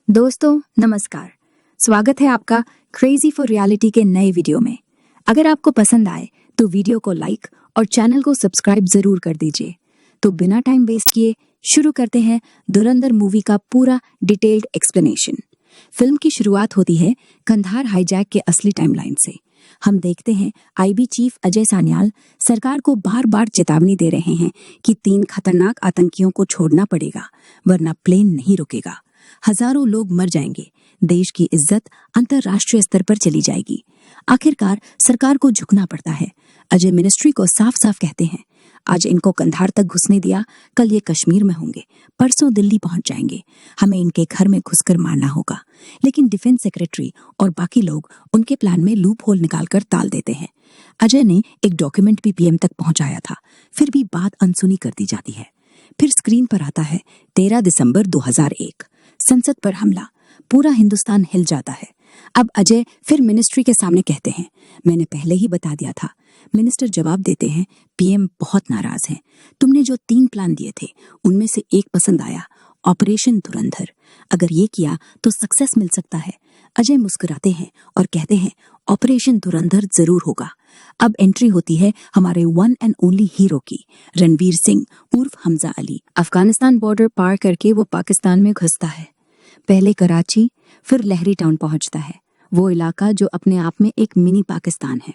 दोस्तों नमस्कार। स्वागत है आपका क्रेजी फॉर रियलिटी के नए वीडियो में। अगर आपको पसंद आए तो वीडियो को लाइक और चैनल को सब्सक्राइब जरूर कर दीजिए। तो बिना टाइम वेस्ट किए शुरू करते हैं धुरंधर मूवी का पूरा डिटेल्ड एक्सप्लेनेशन। फिल्म की शुरुआत होती है कंधार हाईजैक के असली टाइमलाइन से। हम देखते हैं आईबी चीफ अजय सान्याल सरकार को बार बार चेतावनी दे रहे हैं कि 3 खतरनाक आतंकियों को छोड़ना पड़ेगा, वरना प्लेन नहीं रुकेगा। हजारों लोग मर जाएंगे, देश की इज्जत अंतर्राष्ट्रीय स्तर पर चली जाएगी। आखिरकार सरकार को झुकना पड़ता है। अजय मिनिस्ट्री को साफ साफ कहते हैं, आज इनको कंधार तक घुसने दिया, कल ये कश्मीर में होंगे, परसों दिल्ली पहुंच जाएंगे। हमें इनके घर में घुसकर मारना होगा। लेकिन डिफेंस सेक्रेटरी और बाकी लोग उनके प्लान में लूप होल निकालकर टाल देते हैं। अजय ने एक डॉक्यूमेंट भी पीएम तक पहुंचाया था, फिर भी बात अनसुनी कर दी जाती है। फिर स्क्रीन पर आता है 13 दिसंबर 2001, संसद पर हमला। पूरा हिंदुस्तान हिल जाता है। अब अजय फिर मिनिस्ट्री के सामने कहते हैं, मैंने पहले ही बता दिया था। मिनिस्टर जवाब देते हैं, पीएम बहुत नाराज हैं। तुमने जो 3 प्लान दिए थे उनमें से एक पसंद आया, ऑपरेशन धुरंधर। अगर ये किया तो सक्सेस मिल सकता है। अजय मुस्कुराते हैं और कहते हैं, ऑपरेशन धुरंधर जरूर होगा। अब एंट्री होती है हमारे वन एंड ओनली हीरो की, रणवीर सिंह उर्फ हमजा अली। अफगानिस्तान बॉर्डर पार करके वो पाकिस्तान में घुसता है। पहले कराची, फिर लहरी टाउन पहुंचता है, वो इलाका जो अपने आप में एक मिनी पाकिस्तान है।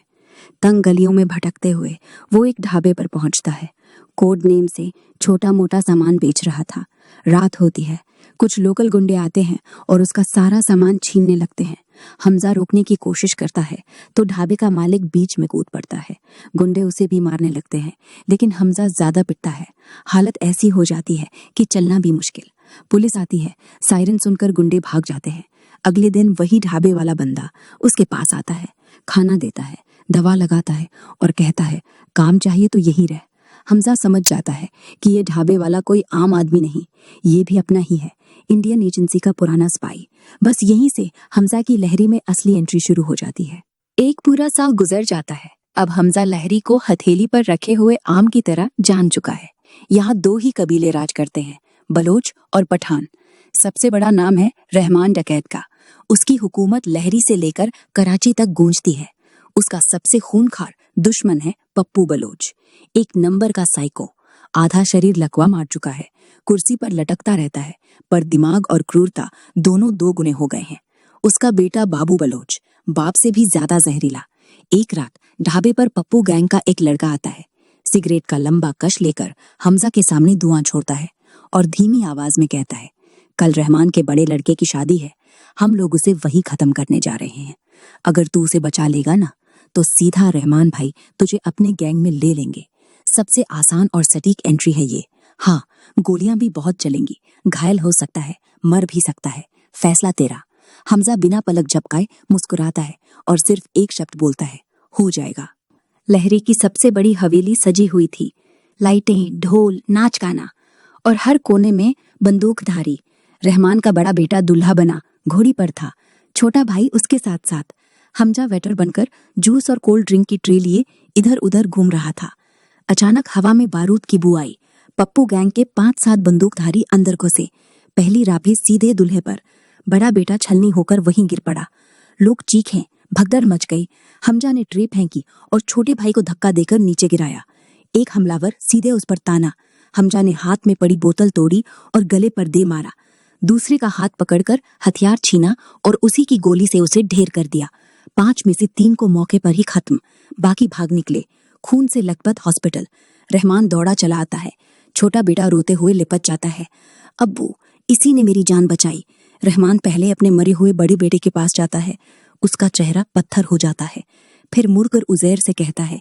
तंग गलियों में भटकते हुए वो एक ढाबे पर पहुंचता है। कोड नेम से छोटा मोटा सामान बेच रहा था। रात होती है, कुछ लोकल गुंडे आते हैं और उसका सारा सामान छीनने लगते हैं। हमजा रोकने की कोशिश करता है तो ढाबे का मालिक बीच में कूद पड़ता है। गुंडे उसे भी मारने लगते हैं, लेकिन हमजा ज्यादा पिटता है। हालत ऐसी हो जाती है कि चलना भी मुश्किल। पुलिस आती है, सायरन सुनकर गुंडे भाग जाते हैं। अगले दिन वही ढाबे वाला बंदा उसके पास आता है, खाना देता है, दवा लगाता है और कहता है, काम चाहिए तो यही रह। हमजा समझ जाता है कि ये ढाबे वाला कोई आम आदमी नहीं, ये भी अपना ही है, इंडियन एजेंसी का पुराना स्पाई। बस यहीं से हमजा की लहरी में असली एंट्री शुरू हो जाती है। एक पूरा साल गुजर जाता है। अब हमजा लहरी को हथेली पर रखे हुए आम की तरह जान चुका है। यहाँ 2 ही कबीले राज करते हैं, बलोच और पठान। सबसे बड़ा नाम है रहमान डकैत का। उसकी हुकूमत लहरी से लेकर कराची तक गूंजती है। उसका सबसे खूंखार दुश्मन है पप्पू बलोच, एक नंबर का साइको। आधा शरीर लकवा मार चुका है, कुर्सी पर लटकता रहता है, पर दिमाग और क्रूरता दोनों 2 गुने हो गए हैं। उसका बेटा बाबू बलोच बाप से भी ज्यादा जहरीला। एक रात ढाबे पर पप्पू गैंग का एक लड़का आता है। सिगरेट का लंबा कश लेकर हमजा के सामने धुआं छोड़ता है और धीमी आवाज में कहता है, कल रहमान के बड़े लड़के की शादी है, हम लोग उसे वही खत्म करने जा रहे हैं। अगर तू उसे बचा लेगा ना तो सीधा रहमान भाई तुझे अपने गैंग में ले लेंगे। सबसे आसान और सटीक एंट्री है ये। हाँ, गोलियां भी बहुत चलेंगी, घायल हो सकता है, मर भी सकता है, फैसला तेरा। हमजा बिना पलक झपकाए मुस्कुराता है और सिर्फ एक शब्द बोलता है, हो जाएगा। लहरी की सबसे बड़ी हवेली सजी हुई थी, लाइटें, ढोल, नाच गाना और हर कोने में बंदूकधारी। रहमान का बड़ा बेटा दूल्हा बना घोड़ी पर था, छोटा भाई उसके साथ साथ। हमजा वेटर बनकर जूस और कोल्ड ड्रिंक की ट्रे लिए इधर उधर घूम रहा था। अचानक हवा में बारूद की बू आई। पप्पू गैंग के 5-7 बंदूकधारी अंदर घुसे। पहली राभे सीधे दूल्हे पर। बड़ा बेटा छलनी होकर वहीं गिर पड़ा। लोग चीखें, भगदड़ मच गई। हमजा ने ट्रे फेंकी और छोटे भाई को धक्का देकर नीचे गिराया। एक हमलावर सीधे उस पर ताना। हमजा ने हाथ में पड़ी बोतल तोड़ी और गले पर दे मारा। दूसरे का हाथ पकड़कर हथियार छीना और उसी की गोली से उसे ढेर कर दिया। 5 में से 3 को मौके पर ही खत्म, बाकी भाग निकले। खून से लथपथ हॉस्पिटल। रहमान दौड़ा चला आता है। छोटा बेटा रोते हुए लिपट जाता है, अब्बू, इसी ने मेरी जान बचाई। रहमान पहले अपने मरे हुए बड़े बेटे के पास जाता है। उसका चेहरा पत्थर हो जाता है। फिर मुड़कर उजैर से कहता है,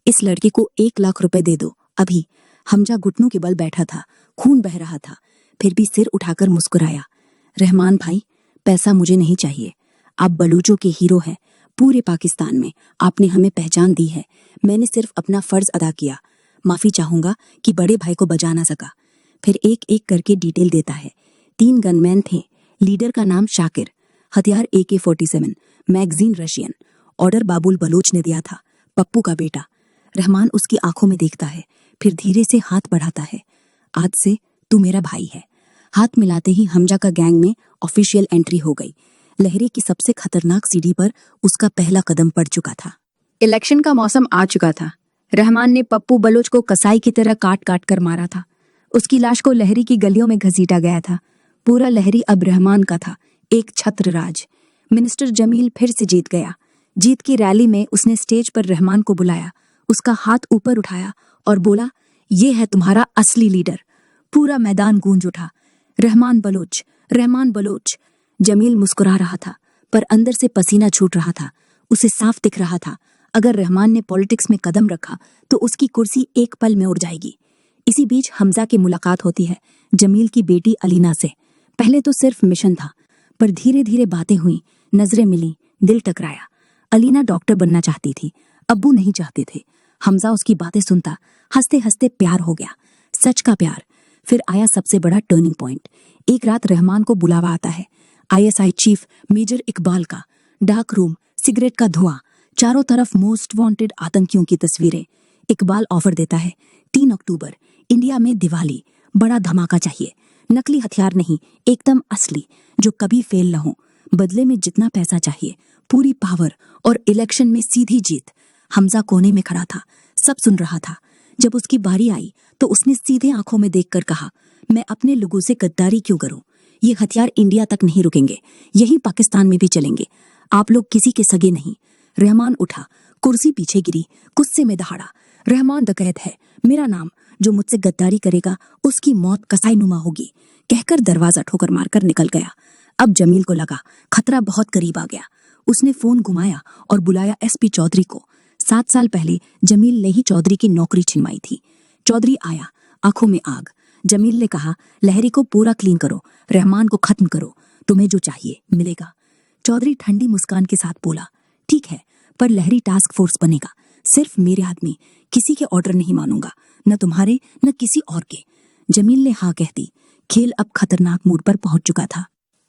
इस लड़के को 1 लाख रुपए दे दो अभी। हमजा घुटनों के बल बैठा था, खून बह रहा था, फिर भी सिर उठाकर मुस्कुराया। रहमान भाई, पैसा मुझे नहीं चाहिए। आप बलूचों के हीरो हैं। पूरे पाकिस्तान में आपने हमें पहचान दी है। मैंने सिर्फ अपना फर्ज अदा किया। माफी चाहूंगा कि बड़े भाई को बचा ना सका। फिर एक एक करके डिटेल देता है। 3 गनमैन थे। लीडर का नाम शाकिर, हथियार AK-47, मैगजीन रशियन। ऑर्डर बाबुल बलोच ने दिया था, पप्पू का बेटा। रहमान उसकी आंखों में देखता है, फिर धीरे से हाथ बढ़ाता है। आज से तू मेरा भाई है। हाथ मिलाते ही हमजा का गैंग में ऑफिशियल एंट्री हो गई। लहरी की सबसे खतरनाक सीढ़ी पर उसका पहला कदम पड़ चुका था। इलेक्शन का मौसम आ चुका था। रहमान ने पप्पू बलोच को कसाई की तरह काट काट कर मारा था। उसकी लाश को लहरी की गलियों में घसीटा गया था। पूरा लहरी अब रहमान का था, एक छत्र राज। मिनिस्टर जमील फिर से जीत गया। जीत की रैली में उसने स्टेज पर रहमान को बुलाया, उसका हाथ ऊपर उठाया और बोला, ये है तुम्हारा असली लीडर। पूरा मैदान गूंज उठा, रहमान बलोच, रहमान बलोच। जमील मुस्कुरा रहा था, पर अंदर से पसीना छूट रहा था। उसे साफ दिख रहा था, अगर रहमान ने पॉलिटिक्स में कदम रखा तो उसकी कुर्सी एक पल में उड़ जाएगी। इसी बीच हमजा की मुलाकात होती है जमील की बेटी अलीना से। पहले तो सिर्फ मिशन था, पर धीरे धीरे बातें हुई, नजरें मिली, दिल टकराया। अलीना डॉक्टर बनना चाहती थी, अब्बू नहीं चाहते थे। हमजा उसकी बातें सुनता, हंसते हंसते प्यार हो गया, सच का प्यार। फिर आया सबसे बड़ा टर्निंग पॉइंट। एक रात रहमान को बुलावा आता है, ISI चीफ मेजर इकबाल का। डार्क रूम, सिगरेट का धुआं, चारों तरफ मोस्ट वांटेड आतंकियों की तस्वीरें। इकबाल ऑफर देता है, 3 अक्टूबर इंडिया में दिवाली, बड़ा धमाका चाहिए। नकली हथियार नहीं, एकदम असली, जो कभी फेल न हो। बदले में जितना पैसा चाहिए, पूरी पावर और इलेक्शन में सीधी जीत। हमजा कोने में खड़ा था, सब सुन रहा था। जब उसकी बारी आई तो उसने सीधे आंखों में देखकर कहा, मैं अपने लोगों से गद्दारी क्यों करूं? ये हथियार इंडिया तक नहीं रुकेंगे, यही पाकिस्तान में भी चलेंगे। आप लोग किसी के सगे नहीं। रहमान उठा, कुर्सी पीछे गिरी, गुस्से में दहाड़ा, रहमान डकैत है, मेरा नाम, जो मुझसे गद्दारी करेगा उसकी मौत कसाईनुमा होगी, कहकर दरवाजा ठोकर मारकर निकल गया। अब जमील को लगा खतरा बहुत करीब आ गया। उसने फोन घुमाया और बुलाया SP चौधरी को। 7 साल पहले जमील ने ही चौधरी की नौकरी छिनवाई थी। चौधरी आया, आंखों में आग। जमील ने कहा, लहरी को पूरा क्लीन करो, रहमान को खत्म करो, तुम्हें जो चाहिए मिलेगा। चौधरी ठंडी मुस्कान के साथ बोला, ठीक है, पर लहरी टास्क फोर्स बनेगा, सिर्फ मेरे आदमी, किसी के ऑर्डर नहीं मानूंगा, न तुम्हारे न किसी और के। जमील ने हाँ कह दी। खेल अब खतरनाक मोड़ पर पहुंच चुका था।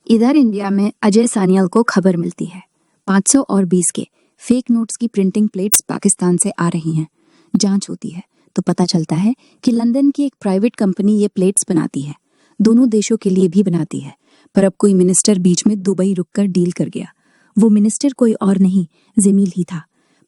इधर इंडिया में अजय सानियाल को खबर मिलती है 500 और 20 के फेक नोट्स की प्रिंटिंग प्लेट्स पाकिस्तान से आ रही हैं। जांच होती है तो पता चलता है कि लंदन की एक प्राइवेट कंपनी ये प्लेट्स बनाती है, दोनों देशों के लिए भी बनाती है। पर अब कोई मिनिस्टर बीच में दुबई रुककर डील कर गया। वो मिनिस्टर कोई और नहीं, जमील ही था।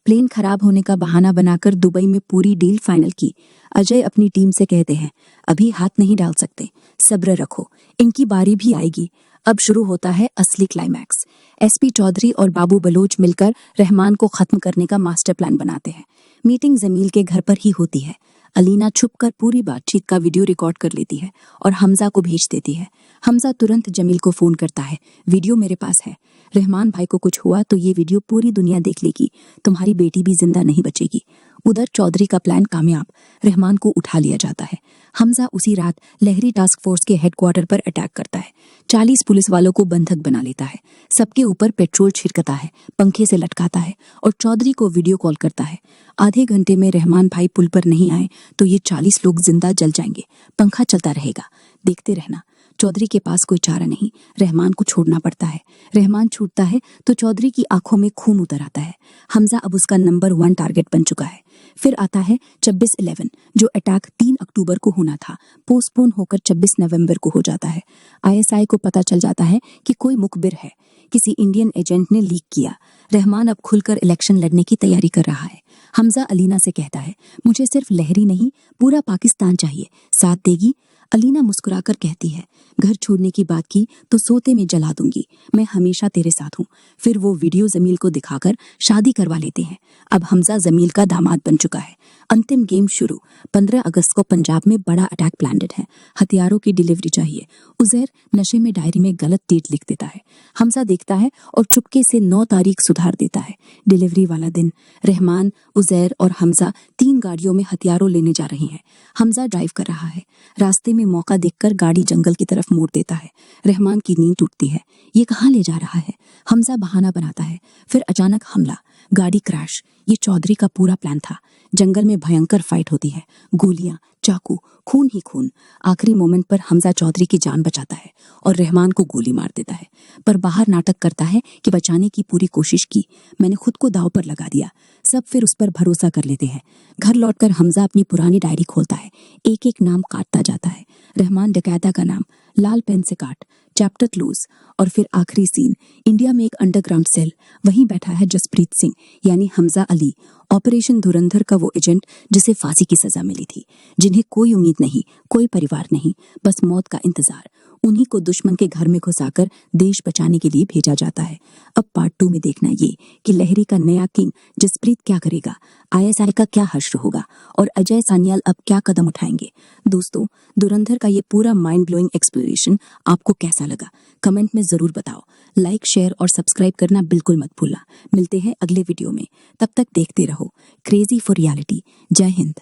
प्लेन खराब होने का बहाना बनाकर दुबई में पूरी डील फाइनल की। अजय अपनी टीम से कहते हैं, अभी हाथ नहीं डाल सकते, सब्र रखो, इनकी बारी भी आएगी। अब शुरू होता है असली क्लाइमैक्स। SP चौधरी और बाबू बलोच मिलकर रहमान को खत्म करने का मास्टर प्लान बनाते हैं। मीटिंग जमील के घर पर ही होती है। अलीना छुपकर पूरी बातचीत का वीडियो रिकॉर्ड कर लेती है और हमजा को भेज देती है। हमजा तुरंत जमील को फोन करता है, वीडियो मेरे पास है, रहमान भाई को कुछ हुआ तो ये वीडियो पूरी दुनिया देख लेगी, तुम्हारी बेटी भी जिंदा नहीं बचेगी। उधर चौधरी का प्लान कामयाब, रहमान को उठा लिया जाता है। हमजा उसी रात लहरी टास्क फोर्स के हेडक्वार्टर पर अटैक करता है। 40 पुलिस वालों को बंधक बना लेता है, सबके ऊपर पेट्रोल छिड़कता है, पंखे से लटकाता है और चौधरी को वीडियो कॉल करता है। आधे घंटे में रहमान भाई पुल पर नहीं आए तो ये 40 लोग जिंदा जल जाएंगे, पंखा चलता रहेगा, देखते रहना। चौधरी के पास कोई चारा नहीं, रहमान को छोड़ना पड़ता है। रहमान छूटता है तो चौधरी की आंखों में खून उतर आता है। हमजा अब उसका नंबर 1 टारगेट बन चुका है। फिर आता है 26/11, जो अटैक 3 अक्टूबर को होना था, पोस्टपोन होकर 26 नवंबर को हो जाता है। ISI को पता चल जाता है कि कोई मुखबिर है, किसी इंडियन एजेंट ने लीक किया। रहमान अब खुलकर इलेक्शन लड़ने की तैयारी कर रहा है। हमजा अलीना से कहता है, मुझे सिर्फ लहरी नहीं, पूरा पाकिस्तान चाहिए, साथ देगी? अलीना मुस्कुराकर कहती है, घर छोड़ने की बात की तो सोते में जला दूंगी, मैं हमेशा तेरे साथ हूँ। फिर वो वीडियो जमील को दिखाकर शादी करवा लेते हैं। अब हमजा जमील का दामाद बन चुका है। अंतिम गेम शुरू। 15 अगस्त को पंजाब में बड़ा अटैक प्लान्ड है, हथियारों की डिलीवरी चाहिए। उजैर नशे में डायरी में गलत डेट लिख देता है। हमजा देखता है और चुपके से 9 तारीख सुधार देता है। डिलीवरी वाला दिन रहमान, उजैर और हमजा 3 गाड़ियों में हथियारों लेने जा रहे हैं। हमजा ड्राइव कर रहा है। रास्ते में मौका देखकर गाड़ी जंगल की तरफ मोड़ देता है। रहमान की नींद टूटती है, ये कहाँ ले जा रहा है? हमजा बहाना बनाता है। फिर अचानक हमला, गाड़ी क्रैश। ये चौधरी का पूरा प्लान था। जंगल में भयंकर फाइट होती है, गोलियां, चाकू, खून ही खून। आखिरी मोमेंट पर हमजा चौधरी की जान बचाता है और रहमान को गोली मार देता है, पर बाहर नाटक करता है कि बचाने की पूरी कोशिश की, मैंने खुद को दांव पर लगा दिया। सब फिर उस पर भरोसा कर लेते हैं। घर लौटकर हमजा अपनी पुरानी डायरी खोलता है, एक एक नाम काटता जाता है। रहमान डकैता का नाम, लाल पेन से काट, चैप्टर क्लोज और फिर आखिरी सीन, इंडिया में एक अंडरग्राउंड सेल, वहीं बैठा है जसप्रीत सिंह यानी हमजा अली, ऑपरेशन धुरंधर का वो एजेंट जिसे फांसी की सजा मिली थी, जिन्हें कोई उम्मीद नहीं, कोई परिवार नहीं, बस मौत का इंतजार। उन्हीं को दुश्मन के घर में घुसाकर देश बचाने के लिए भेजा जाता है। अब पार्ट 2 में देखना ये कि लहरी का नया किंग जसप्रीत क्या करेगा, आईएसआई का क्या हश्र होगा और अजय सान्याल अब क्या कदम उठाएंगे। दोस्तों, धुरंधर का ये पूरा माइंड ब्लोइंग एक्सप्लोरेशन आपको कैसा लगा, कमेंट में जरूर बताओ। लाइक, शेयर और सब्सक्राइब करना बिल्कुल मत भूलना। मिलते हैं अगले वीडियो में, तब तक देखते रहो क्रेजी फॉर रियलिटी। जय हिंद।